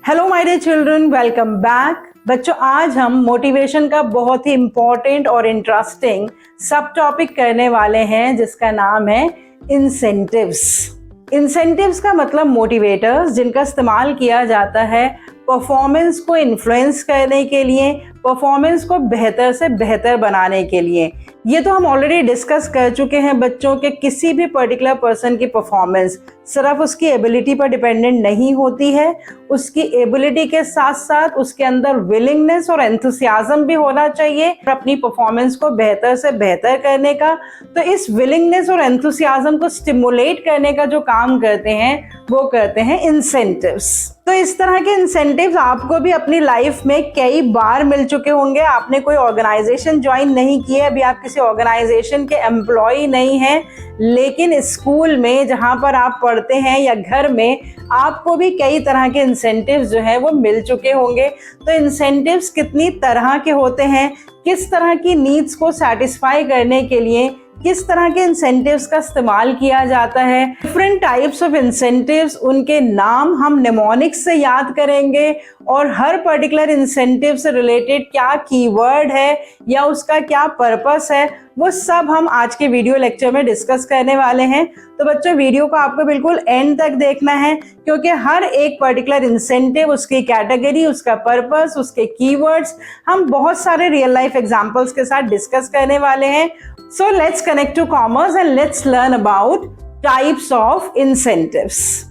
Hello my dear children, welcome back. बच्चों, आज हम मोटिवेशन का बहुत ही इम्पोर्टेंट और इंटरेस्टिंग सब टॉपिक करने वाले हैं जिसका नाम है इंसेंटिव्स। इंसेंटिव्स का मतलब मोटिवेटर्स जिनका इस्तेमाल किया जाता है परफॉर्मेंस को इन्फ्लुएंस करने के लिए, परफॉर्मेंस को बेहतर से बेहतर बनाने के लिए। ये तो हम ऑलरेडी डिस्कस कर चुके हैं बच्चों के किसी भी पर्टिकुलर पर्सन की परफॉर्मेंस सिर्फ उसकी एबिलिटी पर डिपेंडेंट नहीं होती है, उसकी एबिलिटी के साथ साथ उसके अंदर विलिंगनेस और एंथुसियाज्म भी होना चाहिए अपनी परफॉर्मेंस को बेहतर से बेहतर करने का। तो इस विलिंगनेस और एंथुसियाज्म को स्टिमुलेट करने का जो काम करते हैं वो करते हैं इंसेंटिव्स। तो इस तरह के इंसेंटिव्स आपको भी अपनी लाइफ में कई बार मिल चुके होंगे। आपने कोई ऑर्गेनाइजेशन ज्वाइन नहीं की है, अभी आप किसी ऑर्गेनाइजेशन के एम्प्लॉय नहीं हैं, लेकिन स्कूल में जहां पर आप पढ़ते हैं या घर में आपको भी कई तरह के इंसेंटिव्स जो है वो मिल चुके होंगे। तो इंसेंटिव्स कितनी तरह के होते हैं, किस तरह की नीड्स को सेटिस्फाई करने के लिए किस तरह के इंसेंटिव्स का इस्तेमाल किया जाता है, डिफरेंट टाइप्स ऑफ इंसेंटिव्स, उनके नाम हम निमोनिक्स से याद करेंगे और हर पर्टिकुलर इंसेंटिव से रिलेटेड क्या कीवर्ड है या उसका क्या पर्पस है वो सब हम आज के वीडियो लेक्चर में डिस्कस करने वाले हैं। तो बच्चों, वीडियो को आपको बिल्कुल एंड तक देखना है क्योंकि हर एक पर्टिकुलर इंसेंटिव, उसकी कैटेगरी, उसका पर्पस, उसके कीवर्ड्स हम बहुत सारे रियल लाइफ एग्जांपल्स के साथ डिस्कस करने वाले हैं। So let's connect to commerce and let's learn about types of incentives.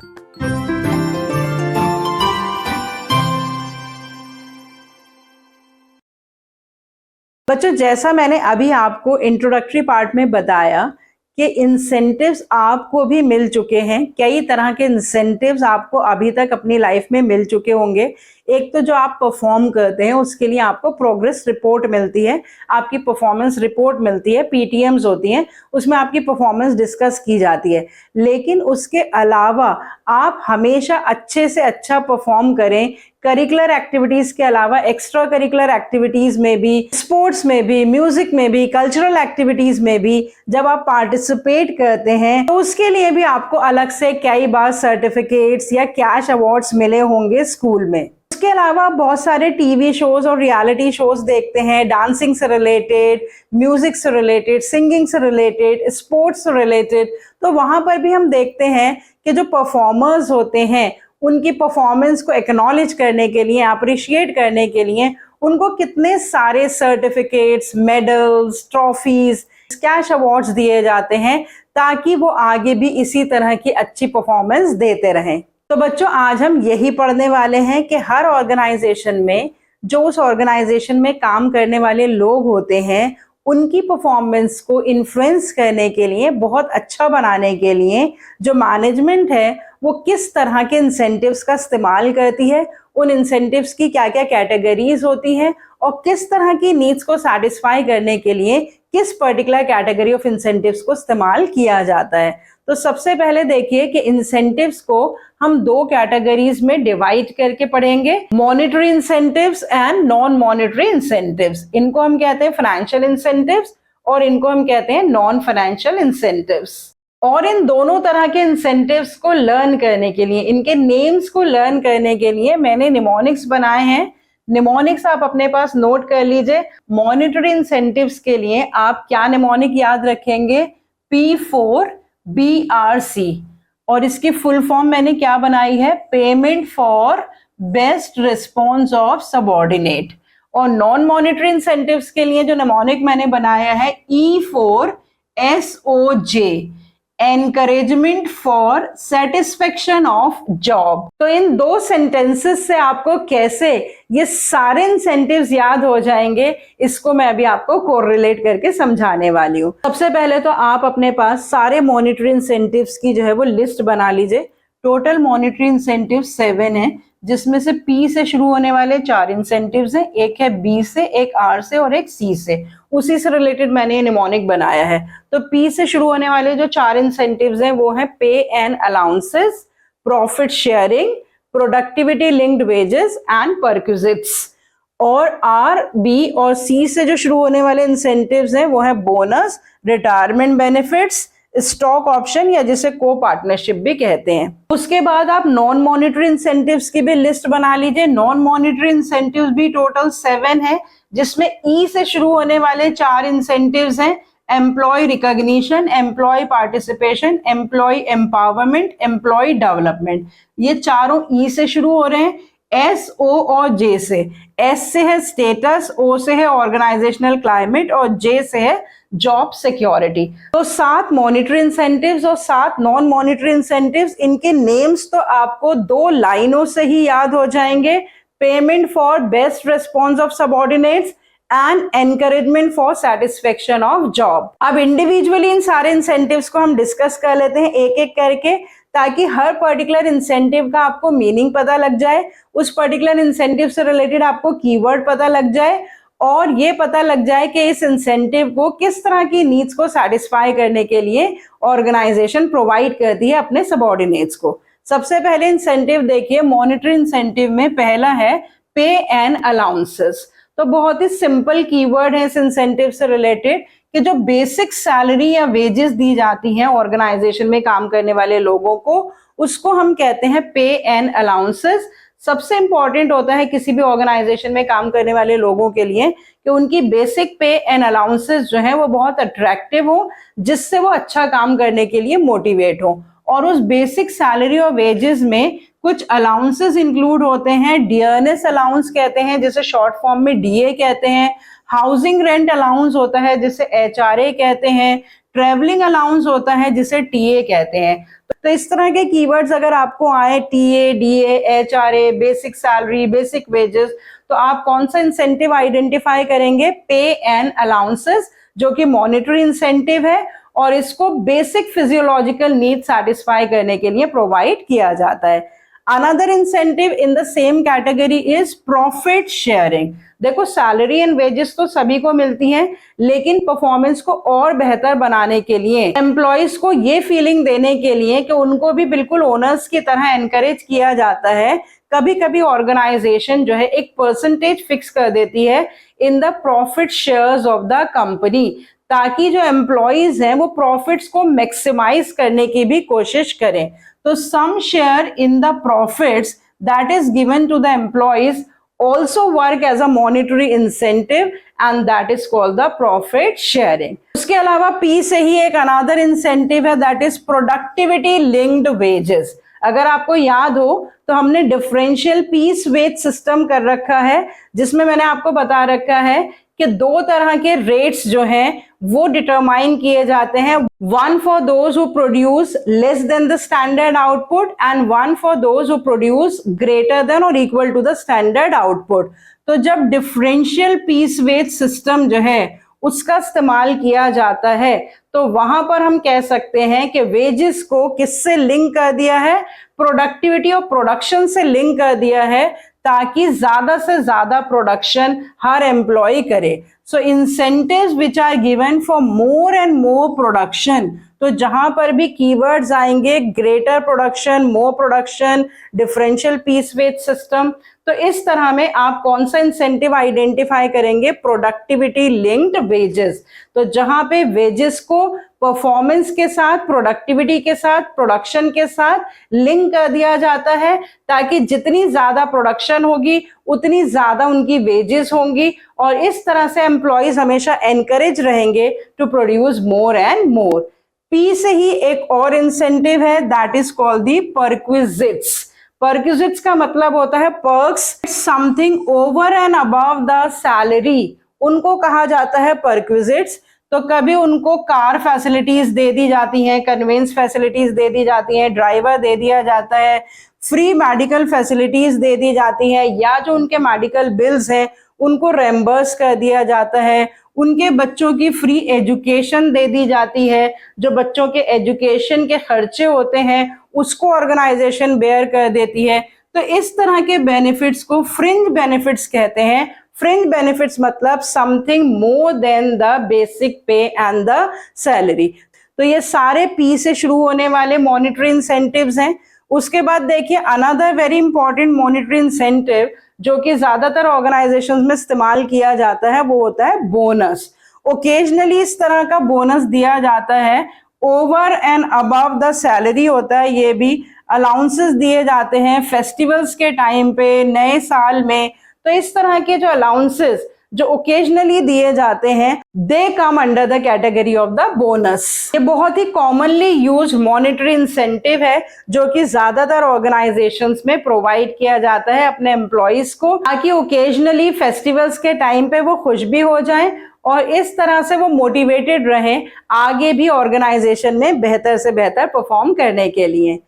बच्चों, जैसा मैंने अभी आपको इंट्रोडक्टरी पार्ट में बताया कि इंसेंटिव्स आपको भी मिल चुके हैं, कई तरह के इंसेंटिव्स आपको अभी तक अपनी लाइफ में मिल चुके होंगे। एक तो जो आप परफॉर्म करते हैं उसके लिए आपको प्रोग्रेस रिपोर्ट मिलती है, आपकी परफॉर्मेंस रिपोर्ट मिलती है, पीटीएम्स होती हैं, उसमें आपकी परफॉर्मेंस डिस्कस की जाती है। लेकिन उसके अलावा आप हमेशा अच्छे से अच्छा परफॉर्म करें, करिकुलर एक्टिविटीज के अलावा एक्स्ट्रा करिकुलर एक्टिविटीज में भी, स्पोर्ट्स में भी, म्यूजिक में भी, कल्चरल एक्टिविटीज में भी जब आप पार्टिसिपेट करते हैं तो उसके लिए भी आपको अलग से कई बार सर्टिफिकेट्स या कैश अवार्ड्स मिले होंगे स्कूल में। उसके अलावा बहुत सारे टीवी शोज और रियलिटी शोज देखते हैं, डांसिंग से रिलेटेड, म्यूजिक से रिलेटेड, सिंगिंग से रिलेटेड, स्पोर्ट्स से रिलेटेड। तो वहां पर भी हम देखते हैं कि जो परफॉर्मर्स होते हैं उनकी परफॉर्मेंस को एक्नॉलेज करने के लिए, अप्रिशिएट करने के लिए उनको कितने सारे certificates, medals, trophies, cash awards दिए जाते हैं ताकि वो आगे भी इसी तरह की अच्छी परफॉर्मेंस देते रहें। तो बच्चों, आज हम यही पढ़ने वाले हैं कि हर ऑर्गेनाइजेशन में जो उस ऑर्गेनाइजेशन में काम करने वाले लोग होते हैं उनकी परफॉर्मेंस को इन्फ्लुएंस करने के लिए, बहुत अच्छा बनाने के लिए जो मैनेजमेंट है वो किस तरह के इंसेंटिव्स का इस्तेमाल करती है, उन इंसेंटिव्स की क्या क्या कैटेगरीज होती हैं और किस तरह की नीड्स को सेटिस्फाई करने के लिए किस पर्टिकुलर कैटेगरी ऑफ इंसेंटिव्स को इस्तेमाल किया जाता है। तो सबसे पहले देखिए कि इंसेंटिव्स को हम दो कैटेगरीज में डिवाइड करके पढ़ेंगे, monetary incentives and non monetary incentives. इनको हम कहते हैं फाइनेंशियल इंसेंटिव्स और इनको हम कहते हैं नॉन फाइनेंशियल इंसेंटिव्स। और इन दोनों तरह के इंसेंटिव्स को लर्न करने के लिए, इनके नेम्स को लर्न करने के लिए मैंने निमोनिक्स बनाए हैं। निमोनिक्स आप अपने पास नोट कर लीजिए। मॉनेटरी इंसेंटिव्स के लिए आप क्या निमोनिक याद रखेंगे? P4BRC। और इसकी फुल फॉर्म मैंने क्या बनाई है? Payment for best response of subordinate. और नॉन मॉनेटरी इंसेंटिव्स के लिए जो निमोनिक मैंने बनाया है E4SOJ, encouragement for satisfaction of job. तो इन दो सेंटेंसेस से आपको कैसे ये सारे इंसेंटिव्स याद हो जाएंगे, इसको मैं अभी आपको कोरिलेट करके समझाने वाली हूँ। सबसे पहले तो आप अपने पास सारे मॉनेटरी इंसेंटिव्स की जो है वो लिस्ट बना लीजिए। टोटल मॉनेटरी इंसेंटिव 7 है, जिसमें से P से शुरू होने वाले 4 इंसेंटिव्स हैं, एक है B से, एक R से और एक C से। उसी से रिलेटेड मैंने ये निमोनिक बनाया है। तो P से शुरू होने वाले जो 4 इंसेंटिव्स हैं वो है पे and allowances, profit sharing, productivity linked wages and perquisites. और R, B और C से जो शुरू होने वाले इंसेंटिव्स हैं वो है bonus, retirement benefits, stock option या जिसे को पार्टनरशिप भी कहते हैं। उसके बाद आप नॉन मॉनिटरी इंसेंटिव्स की भी लिस्ट बना लीजिए। नॉन मॉनिटरी इंसेंटिव्स भी टोटल 7 है, जिसमें ई से शुरू होने वाले 4 इंसेंटिव्स हैं। Employee recognition, employee participation, employee empowerment, employee development, ये चारों ई से शुरू हो रहे हैं। एस, ओ और जे से, एस से है स्टेटस, ओ से है ऑर्गेनाइजेशनल क्लाइमेट और जे से है जॉब सिक्योरिटी। तो 7 मॉनिटरी इंसेंटिव्स और 7 नॉन मॉनिटरी इंसेंटिव्स, इनके नेम्स तो आपको 2 लाइनों से ही याद हो जाएंगे। Payment for best response of subordinates and encouragement for satisfaction of job. अब इंडिविजुअली इन सारे इंसेंटिव्स को हम डिस्कस कर लेते हैं एक एक करके, ताकि हर पर्टिकुलर इंसेंटिव का आपको मीनिंग पता लग जाए, उस पर्टिकुलर इंसेंटिव से रिलेटेड आपको कीवर्ड पता लग जाए और ये पता लग जाए कि इस इंसेंटिव को किस तरह की नीड्स को सेटिस्फाई करने के लिए ऑर्गेनाइजेशन प्रोवाइड करती है अपने सबऑर्डिनेट्स को। सबसे पहले इंसेंटिव देखिए, मॉनिटरी इंसेंटिव में पहला है पे एंड अलाउंसेस। तो बहुत ही सिंपल कीवर्ड है इस इंसेंटिव से रिलेटेड कि जो बेसिक सैलरी या वेजेस दी जाती हैं ऑर्गेनाइजेशन में काम करने वाले लोगों को, उसको हम कहते हैं पे एंड अलाउंसेस। सबसे इंपॉर्टेंट होता है किसी भी ऑर्गेनाइजेशन में काम करने वाले लोगों के लिए कि उनकी बेसिक पे एंड अलाउंसेस जो है वो बहुत अट्रैक्टिव हो, जिससे वो अच्छा काम करने के लिए मोटिवेट हो। और उस बेसिक सैलरी और वेजेस में कुछ अलाउंसेस इंक्लूड होते हैं। डियरनेस अलाउंस कहते हैं, जिसे शॉर्ट फॉर्म में डीए कहते हैं। हाउसिंग रेंट अलाउंस होता है, जिसे एचआरए कहते हैं। ट्रेवलिंग अलाउंस होता है, जिसे टीए कहते हैं। तो इस तरह के कीवर्ड्स अगर आपको आए, TA, DA, HRA, basic salary, basic wages, तो आप कौन सा इंसेंटिव आइडेंटिफाई करेंगे? पे एंड अलाउंसेस, जो कि मॉनिटरी इंसेंटिव है और इसको बेसिक फिजियोलॉजिकल नीड सेटिस्फाई करने के लिए प्रोवाइड किया जाता है। Another incentive in the same category is profit sharing. देखो, सैलरी एंड वेजेस तो सभी को मिलती हैं, लेकिन परफॉर्मेंस को और बेहतर बनाने के लिए, एम्प्लॉयज को ये फीलिंग देने के लिए कि उनको भी बिल्कुल ओनर्स की तरह एनकरेज किया जाता है, कभी कभी ऑर्गेनाइजेशन जो है एक परसेंटेज फिक्स कर देती है in the profit shares of the company, ताकि जो एम्प्लॉयज हैं वो प्रॉफिट्स को मैक्सिमाइज करने की भी कोशिश करें। तो some share in the profits that is given to the employees also work as a monetary incentive and that is called the profit sharing. उसके अलावा P से ही एक another incentive है, that is productivity linked wages. अगर आपको याद हो तो हमने डिफरेंशियल पीस वेज सिस्टम कर रखा है, जिसमें मैंने आपको बता रखा है कि 2 तरह के रेट्स जो हैं वो डिटरमाइन किए जाते हैं, one for those who produce less than the standard output and one for those who produce greater than और equal to the standard output. तो जब डिफरेंशियल पीस वेज सिस्टम जो है उसका इस्तेमाल किया जाता है, तो वहां पर हम कह सकते हैं कि वेजेस को किससे लिंक कर दिया है? प्रोडक्टिविटी और प्रोडक्शन से लिंक कर दिया है, ताकि ज्यादा से ज्यादा प्रोडक्शन हर एम्प्लॉय करे। So incentives which are given for more and more production, तो जहां पर भी कीवर्ड्स आएंगे greater production, more production, differential piece wage system, तो इस तरह में आप कौन सा इंसेंटिव आइडेंटिफाई करेंगे? Productivity linked wages. तो जहां पे वेजेस को परफॉर्मेंस के साथ, प्रोडक्टिविटी के साथ, प्रोडक्शन के साथ लिंक कर दिया जाता है, ताकि जितनी ज्यादा प्रोडक्शन होगी उतनी ज्यादा उनकी वेजेस होंगी और इस तरह से एम्प्लॉयज हमेशा एनकरेज रहेंगे to produce more and more. P से ही एक और इंसेंटिव है, that is called the perquisites. Perquisites का मतलब होता है perks, something over and above the salary, उनको कहा जाता है परक्विजिट्स। तो कभी उनको कार फैसिलिटीज दे दी जाती हैं, कन्वेंस फैसिलिटीज दे दी जाती हैं, ड्राइवर दे दिया जाता है, फ्री मेडिकल फैसिलिटीज दे दी जाती हैं, या जो उनके मेडिकल बिल्स हैं उनको रेम्बर्स कर दिया जाता है, उनके बच्चों की फ्री एजुकेशन दे दी जाती है, जो बच्चों के एजुकेशन के खर्चे होते हैं उसको ऑर्गेनाइजेशन बेयर कर देती है। तो इस तरह के बेनिफिट्स को फ्रिंज बेनिफिट्स कहते हैं। फ्रिंज बेनिफिट्स मतलब something more than the basic पे एंड द सैलरी। तो ये सारे पी से शुरू होने वाले मॉनिटरी इंसेंटिव्स हैं। उसके बाद देखिए another very important monetary incentive जो कि ज्यादातर ऑर्गेनाइजेशंस में इस्तेमाल किया जाता है, वो होता है बोनस। ओकेजनली इस तरह का बोनस दिया जाता है over and above the salary होता है, ये भी अलाउंसेस दिए जाते हैं फेस्टिवल्स के टाइम पे, नए साल में। तो इस तरह के जो अलाउंसेस जो ओकेजनली दिए जाते हैं, they come under the category of the bonus. ये बहुत ही कॉमनली यूज मॉनेटरी इंसेंटिव है जो कि ज्यादातर ऑर्गेनाइजेशंस में प्रोवाइड किया जाता है अपने एम्प्लॉइज को, ताकि ओकेजनली फेस्टिवल्स के टाइम पे वो खुश भी हो जाएं और इस तरह से वो मोटिवेटेड रहें आगे भी ऑर्गेनाइजेशन में बेहतर से बेहतर परफॉर्म करने के लिए।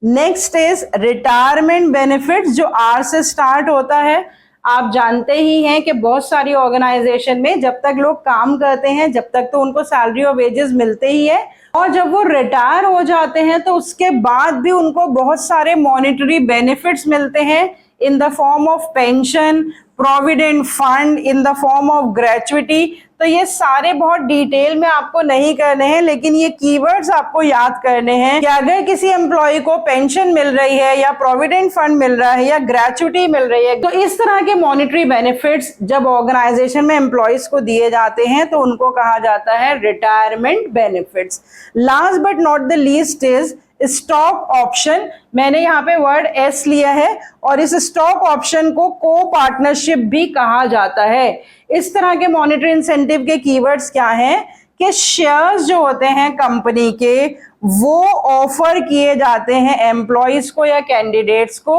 नेक्स्ट इज रिटायरमेंट बेनिफिट्स, जो आर से स्टार्ट होता है। आप जानते ही हैं कि बहुत सारी ऑर्गेनाइजेशन में जब तक लोग काम करते हैं, जब तक तो उनको सैलरी और वेजेस मिलते ही है, और जब वो रिटायर हो जाते हैं तो उसके बाद भी उनको बहुत सारे मॉनेटरी बेनिफिट्स मिलते हैं in the form of pension, provident fund, in the form of gratuity. तो ये सारे बहुत डिटेल में आपको नहीं करने हैं, लेकिन ये कीवर्ड्स आपको याद करने हैं कि अगर किसी एम्प्लॉय को पेंशन मिल रही है या प्रोविडेंट फंड मिल रहा है या ग्रेचुइटी मिल रही है, तो इस तरह के मॉनेटरी बेनिफिट्स जब ऑर्गेनाइजेशन में एम्प्लॉयज को दिए जाते हैं तो उनको कहा जाता है retirement benefits. Last but not the least is stock option. मैंने यहाँ पे वर्ड एस लिया है और इस स्टॉक ऑप्शन को को पार्टनरशिप भी कहा जाता है। इस तरह के मॉनेटरी इंसेंटिव के कीवर्ड्स क्या हैं कि शेयर्स जो होते हैं कंपनी के, वो ऑफर किए जाते हैं एम्प्लॉइज को या कैंडिडेट्स को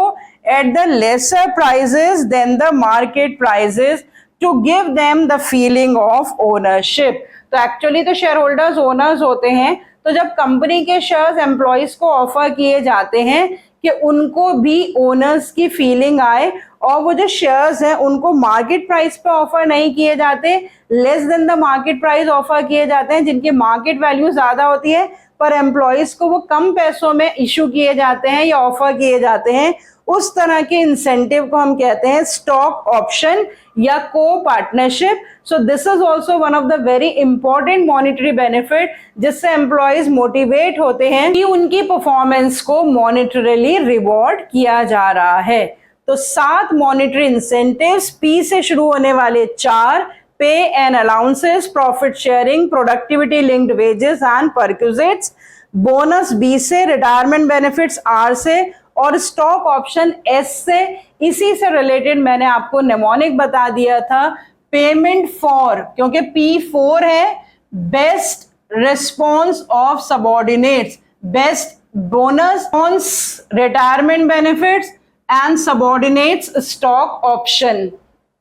at the lesser prices than the market prices to give them the feeling of ownership. तो एक्चुअली तो शेयर होल्डर्स ओनर्स होते हैं, तो जब कंपनी के शेयर्स एम्प्लॉइज को ऑफर किए जाते हैं कि उनको भी ओनर्स की फीलिंग आए, और वो जो शेयर्स हैं उनको मार्केट प्राइस पे ऑफर नहीं किए जाते, less than the market price offer किए जाते हैं, जिनकी मार्केट वैल्यू ज्यादा होती है पर एम्प्लॉइज को वो कम पैसों में इशू किए जाते हैं या ऑफर किए जाते हैं। उस तरह के इंसेंटिव को हम कहते हैं स्टॉक ऑप्शन या को partnership. So this is also one of the very important monetary benefit, जिससे एम्प्लॉयज मोटिवेट होते हैं कि उनकी परफॉर्मेंस को मॉनेटरीली रिवॉर्ड किया जा रहा है। तो 7 मॉनेटरी इंसेंटिव्स, पी से शुरू होने वाले 4, pay and allowances, profit sharing, productivity linked wages and perquisites, bonus B से, रिटायरमेंट बेनिफिट्स आर से, और स्टॉक ऑप्शन एस से। इसी से रिलेटेड मैंने आपको नेमोनिक बता दिया था, पेमेंट फॉर, क्योंकि P4 है, best response of subordinates, best bonus, retirement benefits and subordinates stock option.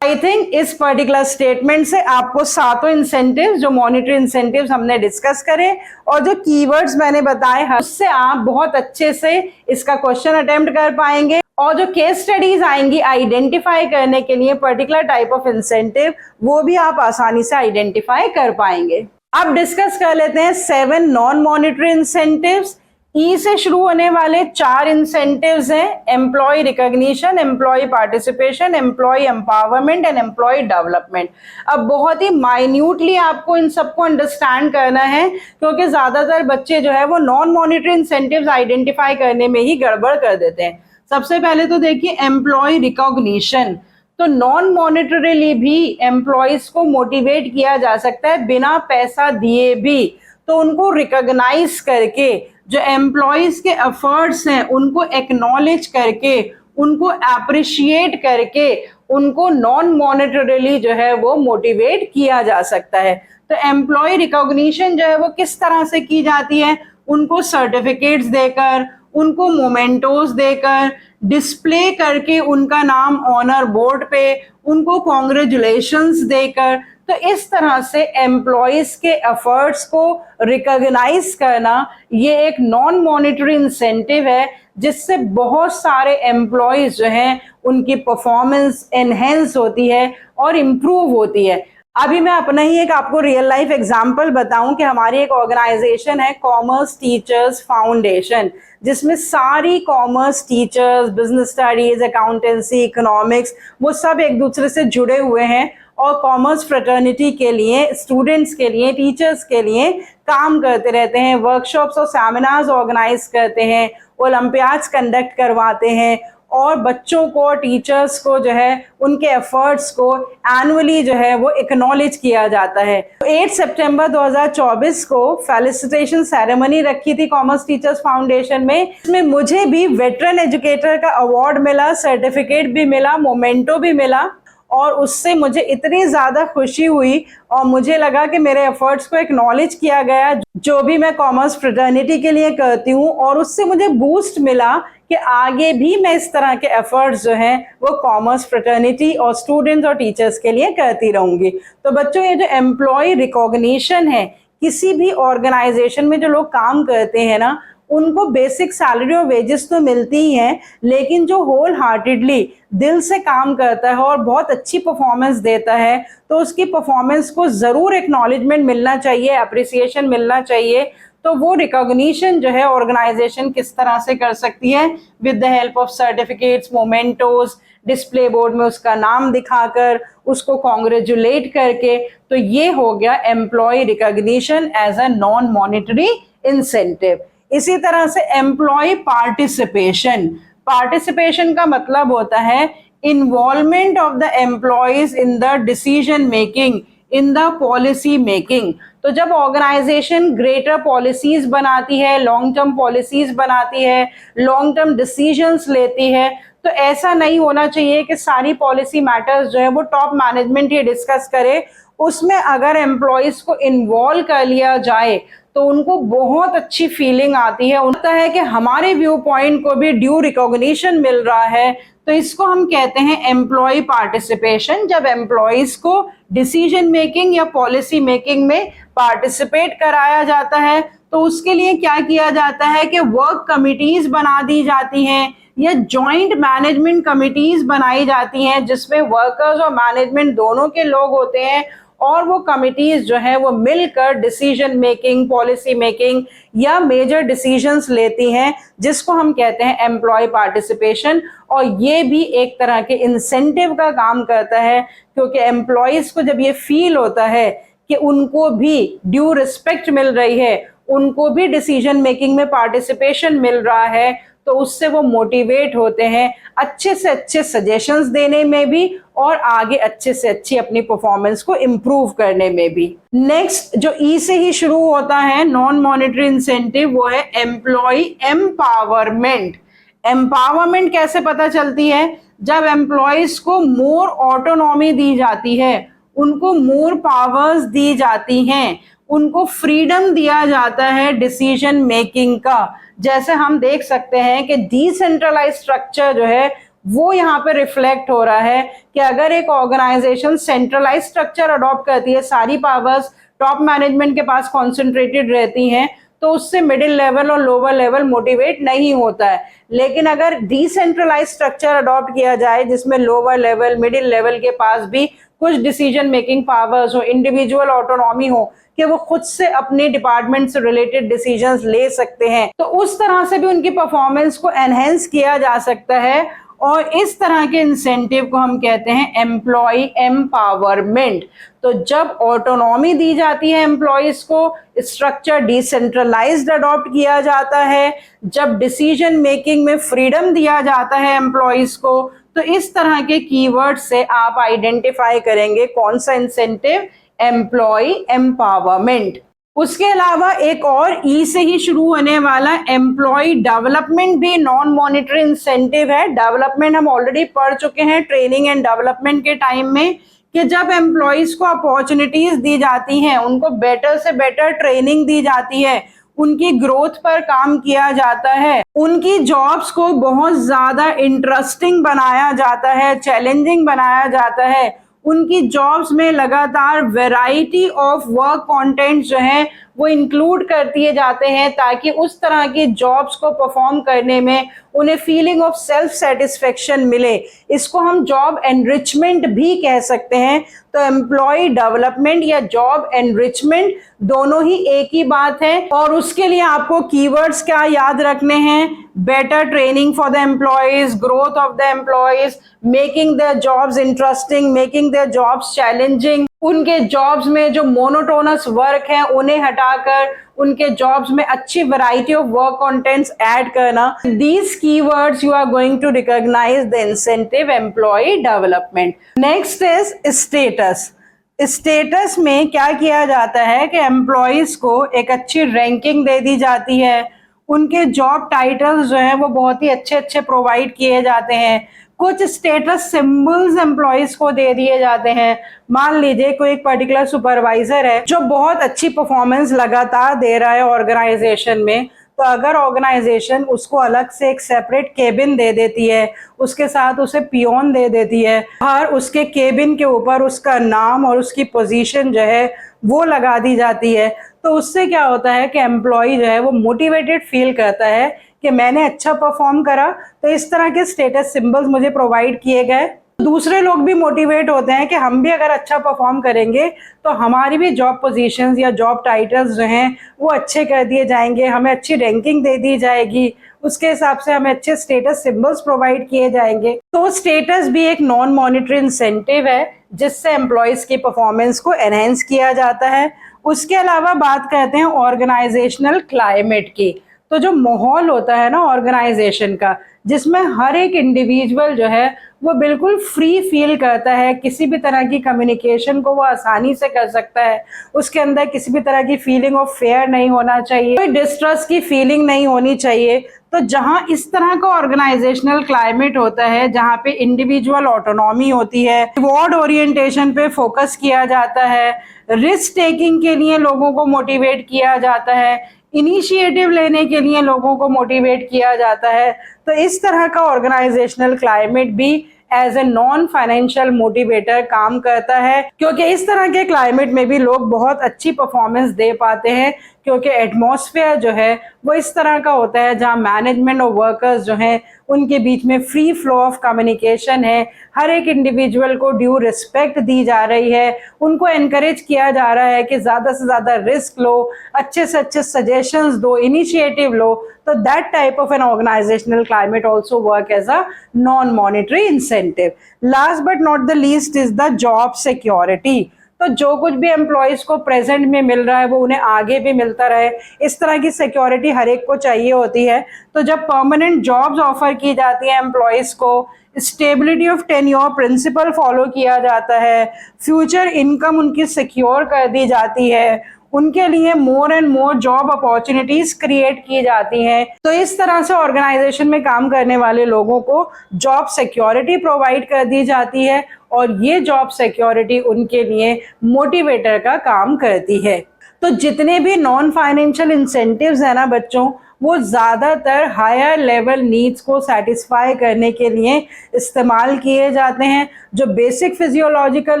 I think इस पर्टिकुलर स्टेटमेंट से आपको 7 इंसेंटिव जो मॉनेटरी इंसेंटिव्स हमने डिस्कस करे और जो कीवर्ड्स मैंने बताए, उससे आप बहुत अच्छे से इसका क्वेश्चन अटेम्प्ट कर पाएंगे, और जो केस स्टडीज आएंगी आइडेंटिफाई करने के लिए पर्टिकुलर टाइप ऑफ इंसेंटिव, वो भी आप आसानी से आइडेंटिफाई कर पाएंगे। अब डिस्कस कर लेते हैं 7 नॉन मॉनेटरी इंसेंटिव्स। ई से शुरू होने वाले 4 इंसेंटिव्स हैं, employee recognition, employee participation, employee empowerment and employee development. अब बहुत ही माइन्यूटली आपको इन सबको अंडरस्टैंड करना है, क्योंकि ज्यादातर बच्चे जो है वो नॉन मॉनेटरी इंसेंटिव्स आइडेंटिफाई करने में ही गड़बड़ कर देते हैं। सबसे पहले तो देखिए एम्प्लॉय रिकॉग्निशन। तो नॉन मॉनेटरीली भी एम्प्लॉयज को मोटिवेट किया जा सकता है बिना पैसा दिए भी। तो उनको रिकॉग्नाइज करके, जो एम्प्लॉयज के एफर्ट्स हैं उनको एक्नॉलेज करके, उनको अप्रिशिएट करके, उनको नॉन मॉनेटरीली जो है वो मोटिवेट किया जा सकता है। तो एम्प्लॉय रिकॉग्निशन जो है वो किस तरह से की जाती है, उनको सर्टिफिकेट्स देकर, उनको मोमेंटोज देकर, डिस्प्ले करके उनका नाम ऑनर बोर्ड पे, उनको कॉन्ग्रेचुलेशंस देकर। तो इस तरह से एम्प्लॉयज के एफर्ट्स को रिकॉग्नाइज करना, ये एक नॉन मॉनेटरी इंसेंटिव है, जिससे बहुत सारे एम्प्लॉयज जो हैं उनकी परफॉर्मेंस एनहेंस होती है और इम्प्रूव होती है। अभी मैं अपना ही एक आपको रियल लाइफ एग्जांपल बताऊं कि हमारी एक ऑर्गेनाइजेशन है कॉमर्स टीचर्स फाउंडेशन, जिसमें सारी commerce teachers, business studies, accountancy, economics, वो सब एक दूसरे से जुड़े हुए हैं और कॉमर्स फ्रेटर्निटी के लिए, स्टूडेंट्स के लिए, टीचर्स के लिए काम करते रहते हैं, वर्कशॉप्स और सेमिनार्स ऑर्गेनाइज करते हैं, ओलंपियाड्स कंडक्ट करवाते हैं, और बच्चों को, टीचर्स को जो है उनके एफर्ट्स को एनुअली जो है वो एक्नॉलेज किया जाता है। 8 सितंबर 2024 को फेलिसिटेशन सेरेमनी रखी थी कॉमर्स टीचर्स फाउंडेशन में। इसमें मुझे भी वेटरन एजुकेटर का अवार्ड मिला, सर्टिफिकेट भी मिला, मोमेंटो भी मिला और उससे मुझे इतनी ज़्यादा खुशी हुई और मुझे लगा कि मेरे एफर्ट्स को एक्नॉलेज किया गया जो भी मैं कॉमर्स फ्रेटर्निटी के लिए करती हूँ, और उससे मुझे बूस्ट मिला कि आगे भी मैं इस तरह के एफर्ट्स जो हैं वो कॉमर्स फ्रेटर्निटी और स्टूडेंट्स और टीचर्स के लिए करती रहूँगी। तो बच्चों, ये जो एम्प्लॉय रिकॉग्निशन है, किसी भी ऑर्गेनाइजेशन में जो लोग काम करते हैं ना, उनको बेसिक सैलरी और वेजेस तो मिलती ही हैं, लेकिन जो होल हार्टेडली दिल से काम करता है और बहुत अच्छी परफॉर्मेंस देता है, तो उसकी परफॉर्मेंस को ज़रूर एक्नॉलेजमेंट मिलना चाहिए, अप्रिसिएशन मिलना चाहिए। तो वो रिकॉग्निशन जो है ऑर्गेनाइजेशन किस तरह से कर सकती है, with the help of certificates, mementos, display board में उसका नाम दिखाकर, उसको कॉन्ग्रेचुलेट करके। तो ये हो गया employee recognition as a non monetary incentive. इसी तरह से एम्प्लॉय पार्टिसिपेशन, पार्टिसिपेशन का मतलब होता है involvement of the employees in the decision making, in the policy making. तो जब ऑर्गेनाइजेशन ग्रेटर पॉलिसीज बनाती है, लॉन्ग टर्म पॉलिसीज बनाती है, लॉन्ग टर्म डिसीजंस लेती है, तो ऐसा नहीं होना चाहिए कि सारी पॉलिसी मैटर्स जो है वो टॉप मैनेजमेंट ही डिस्कस करे। उसमें अगर एम्प्लॉयज को इन्वॉल्व कर लिया जाए तो उनको बहुत अच्छी फीलिंग आती है, उनका है कि हमारे व्यू पॉइंट को भी ड्यू रिकॉग्निशन मिल रहा है। तो इसको हम कहते हैं एम्प्लॉय पार्टिसिपेशन। जब एम्प्लॉयज को डिसीजन मेकिंग या पॉलिसी मेकिंग में पार्टिसिपेट कराया जाता है, तो उसके लिए क्या किया जाता है कि वर्क कमिटीज बना दी जाती हैं या जॉइंट मैनेजमेंट कमिटीज बनाई जाती हैं, जिसमें वर्कर्स और मैनेजमेंट दोनों के लोग होते हैं, और वो कमिटीज जो है वो मिलकर डिसीजन मेकिंग, पॉलिसी मेकिंग या मेजर डिसीजंस लेती हैं, जिसको हम कहते हैं एम्प्लॉय पार्टिसिपेशन। और ये भी एक तरह के इंसेंटिव का काम करता है, क्योंकि एम्प्लॉयज को जब ये फील होता है कि उनको भी ड्यू रिस्पेक्ट मिल रही है, उनको भी डिसीजन मेकिंग में पार्टिसिपेशन मिल रहा है, तो उससे वो मोटिवेट होते हैं अच्छे से अच्छे सजेशंस देने में भी और आगे अच्छे से अच्छी अपनी परफॉर्मेंस को इम्प्रूव करने में भी। नेक्स्ट जो ई से ही शुरू होता है नॉन मॉनेटरी इंसेंटिव, वो है एम्प्लॉय एम्पावरमेंट। एम्पावरमेंट कैसे पता चलती है? जब एम्प्लॉयज को मोर ऑटोनॉमी दी जाती है, उनको मोर पावर्स दी जाती हैं, उनको फ्रीडम दिया जाता है डिसीजन मेकिंग का। जैसे हम देख सकते हैं कि डिसेंट्रलाइज स्ट्रक्चर जो है वो यहाँ पे रिफ्लेक्ट हो रहा है कि अगर एक ऑर्गेनाइजेशन सेंट्रलाइज स्ट्रक्चर अडॉप्ट करती है, सारी पावर्स टॉप मैनेजमेंट के पास कॉन्सेंट्रेटेड रहती हैं, तो उससे मिडिल लेवल और लोअर लेवल मोटिवेट नहीं होता है। लेकिन अगर डिसेंट्रलाइज स्ट्रक्चर अडॉप्ट किया जाए, जिसमें लोअर लेवल, मिडिल लेवल के पास भी कुछ डिसीजन मेकिंग पावर्स हो, इंडिविजुअल ऑटोनॉमी हो कि वो खुद से अपने डिपार्टमेंट से रिलेटेड डिसीजंस ले सकते हैं, तो उस तरह से भी उनकी परफॉर्मेंस को एनहेंस किया जा सकता है। और इस तरह के इंसेंटिव को हम कहते हैं एम्प्लॉय एम्पावरमेंट। तो जब ऑटोनॉमी दी जाती है एम्प्लॉयज को, स्ट्रक्चर डिसेंट्रलाइज्ड अडॉप्ट किया जाता है, जब डिसीजन मेकिंग में फ्रीडम दिया जाता है एम्प्लॉयज को, तो इस तरह के कीवर्ड से आप आइडेंटिफाई करेंगे कौन सा इंसेंटिव, एम्प्लॉय एम्पावरमेंट। उसके अलावा एक और ई से ही शुरू होने वाला एम्प्लॉय डेवलपमेंट भी नॉन मॉनिटरी इंसेंटिव है। डेवलपमेंट हम ऑलरेडी पढ़ चुके हैं ट्रेनिंग एंड डेवलपमेंट के टाइम में, कि जब एम्प्लॉयज को अपॉर्चुनिटीज दी जाती हैं, उनको बेटर से बेटर ट्रेनिंग दी जाती है, उनकी ग्रोथ पर काम किया जाता है, उनकी जॉब्स को बहुत ज्यादा इंटरेस्टिंग बनाया जाता है, चैलेंजिंग बनाया जाता है, उनकी जॉब्स में लगातार वैरायटी ऑफ वर्क कंटेंट जो है वो इंक्लूड कर दिए जाते हैं, ताकि उस तरह की जॉब्स को परफॉर्म करने में उन्हें फीलिंग ऑफ सेल्फ सेटिस्फेक्शन मिले। इसको हम जॉब एनरिचमेंट भी कह सकते हैं। तो एम्प्लॉय डेवलपमेंट या जॉब एनरिचमेंट दोनों ही एक ही बात है। और उसके लिए आपको कीवर्ड्स क्या याद रखने हैं? Better training for the employees, growth of the employees, making their jobs interesting, making their jobs challenging, उनके जॉब्स में जो मोनोटोनस वर्क है उन्हें हटाकर उनके जॉब्स में अच्छी variety of work contents add करना। These keywords you are going to recognise the incentive employ development. Next is status. Status में क्या किया जाता है कि एम्प्लॉयज को एक अच्छी रैंकिंग दे दी जाती है, उनके जॉब टाइटल्स जो है वो बहुत ही अच्छे अच्छे प्रोवाइड किए जाते हैं, कुछ स्टेटस सिंबल्स एम्प्लॉयज को दे दिए जाते हैं। मान लीजिए कोई एक पर्टिकुलर सुपरवाइजर है जो बहुत अच्छी परफॉर्मेंस लगातार दे रहा है ऑर्गेनाइजेशन में, तो अगर ऑर्गेनाइजेशन उसको अलग से एक सेपरेट केबिन दे देती है, उसके साथ उसे पियोन दे देती है, हर उसके केबिन के ऊपर उसका नाम और उसकी पोजीशन जो है वो लगा दी जाती है, तो उससे क्या होता है कि एम्प्लॉय जो है वो मोटिवेटेड फील करता है कि मैंने अच्छा परफॉर्म करा, तो इस तरह के स्टेटस सिंबल्स मुझे प्रोवाइड किए गए। दूसरे लोग भी मोटिवेट होते हैं कि हम भी अगर अच्छा परफॉर्म करेंगे तो हमारी भी जॉब पोजीशंस या जॉब टाइटल्स जो हैं वो अच्छे कर दिए जाएंगे, हमें अच्छी रैंकिंग दे दी जाएगी, उसके हिसाब से हमें अच्छे स्टेटस सिंबल्स प्रोवाइड किए जाएंगे। तो स्टेटस भी एक नॉन मॉनिटरी इंसेंटिव है जिससे एम्प्लॉयज की परफॉर्मेंस को एनहेंस किया जाता है। उसके अलावा बात करते हैं ऑर्गेनाइजेशनल क्लाइमेट की। तो जो माहौल होता है ना ऑर्गेनाइजेशन का, जिसमें हर एक इंडिविजुअल जो है वो बिल्कुल फ्री फील करता है, किसी भी तरह की कम्युनिकेशन को वो आसानी से कर सकता है, उसके अंदर किसी भी तरह की फीलिंग ऑफ फेयर नहीं होना चाहिए, कोई डिस्ट्रस्ट की फीलिंग नहीं होनी चाहिए। तो जहां इस तरह का ऑर्गेनाइजेशनल क्लाइमेट होता है, जहां पे इंडिविजुअल ऑटोनॉमी होती है, रिवॉर्ड ओरिएंटेशन पे फोकस किया जाता है, रिस्क टेकिंग के लिए लोगों को मोटिवेट किया जाता है, इनिशिएटिव लेने के लिए लोगों को मोटिवेट किया जाता है, तो इस तरह का ऑर्गेनाइजेशनल क्लाइमेट भी as a non financial motivator काम करता है, क्योंकि इस तरह के क्लाइमेट में भी लोग बहुत अच्छी परफॉर्मेंस दे पाते हैं, क्योंकि एटमॉस्फेयर जो है वो इस तरह का होता है जहां मैनेजमेंट और वर्कर्स जो हैं उनके बीच में फ्री फ्लो ऑफ कम्युनिकेशन है, हर एक इंडिविजुअल को ड्यू रिस्पेक्ट दी जा रही है, उनको एनकरेज किया जा रहा है कि ज़्यादा से ज़्यादा रिस्क लो, अच्छे से अच्छे सजेशंस दो, इनिशिएटिव लो। तो that type of an organisational climate also work as a non monetary incentive. Last but not the least is the job security. तो जो कुछ भी एम्प्लॉयज को प्रेजेंट में मिल रहा है वो उन्हें आगे भी मिलता रहे, इस तरह की सिक्योरिटी हर एक को चाहिए होती है। तो जब परमानेंट जॉब्स ऑफर की जाती है एम्प्लॉयज को, stability of tenure principle follow किया जाता है, फ्यूचर इनकम उनकी सिक्योर कर दी जाती है, उनके लिए मोर and more job opportunities create की जाती हैं। तो इस तरह से ऑर्गेनाइजेशन में काम करने वाले लोगों को जॉब सिक्योरिटी प्रोवाइड कर दी जाती है, और ये जॉब सिक्योरिटी उनके लिए मोटिवेटर का काम करती है। तो जितने भी नॉन फाइनेंशियल इंसेंटिव्स है ना बच्चों, वो ज़्यादातर हायर लेवल नीड्स को सेटिस्फाई करने के लिए इस्तेमाल किए जाते हैं। जो बेसिक फिजियोलॉजिकल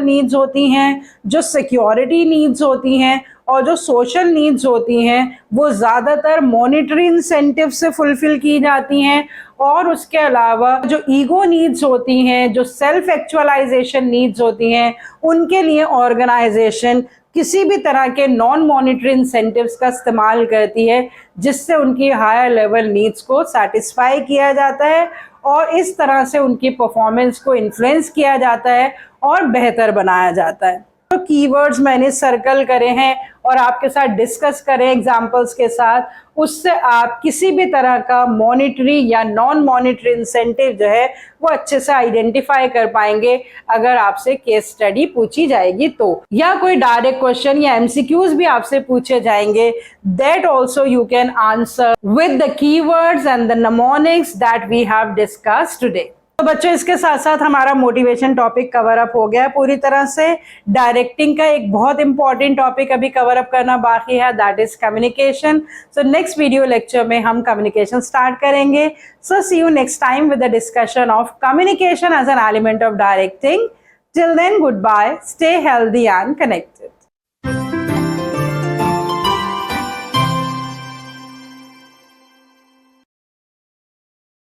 नीड्स होती हैं, जो सिक्योरिटी नीड्स होती हैं और जो सोशल नीड्स होती हैं, वो ज़्यादातर मॉनिटरी इंसेंटिव से फुलफिल की जाती हैं। और उसके अलावा जो ईगो नीड्स होती हैं, जो सेल्फ एक्चुअलाइजेशन नीड्स होती हैं, उनके लिए ऑर्गेनाइजेशन किसी भी तरह के नॉन मॉनिटरी इंसेंटिव्स का इस्तेमाल करती है, जिससे उनकी हायर लेवल नीड्स को सेटिस्फाई किया जाता है और इस तरह से उनकी परफॉर्मेंस को इन्फ्लुएंस किया जाता है और बेहतर बनाया जाता है। तो कीवर्ड्स मैंने सर्कल करे हैं और आपके साथ डिस्कस करें एग्जांपल्स के साथ, उससे आप किसी भी तरह का मॉनिटरी या नॉन मॉनिटरी इंसेंटिव जो है वो अच्छे से आइडेंटिफाई कर पाएंगे अगर आपसे केस स्टडी पूछी जाएगी तो, या कोई डायरेक्ट क्वेश्चन या एमसीक्यूज भी आपसे पूछे जाएंगे, that also you can answer with the keywords and the mnemonics that we have discussed today. तो बच्चों इसके साथ साथ हमारा मोटिवेशन टॉपिक कवर अप हो गया है पूरी तरह से। डायरेक्टिंग का एक बहुत इंपॉर्टेंट टॉपिक अभी कवर अप करना बाकी है, that is communication. So next video lecture में हम कम्युनिकेशन स्टार्ट करेंगे। So see you next time with the discussion of communication as an element of directing. Till then good bye, stay healthy and connected.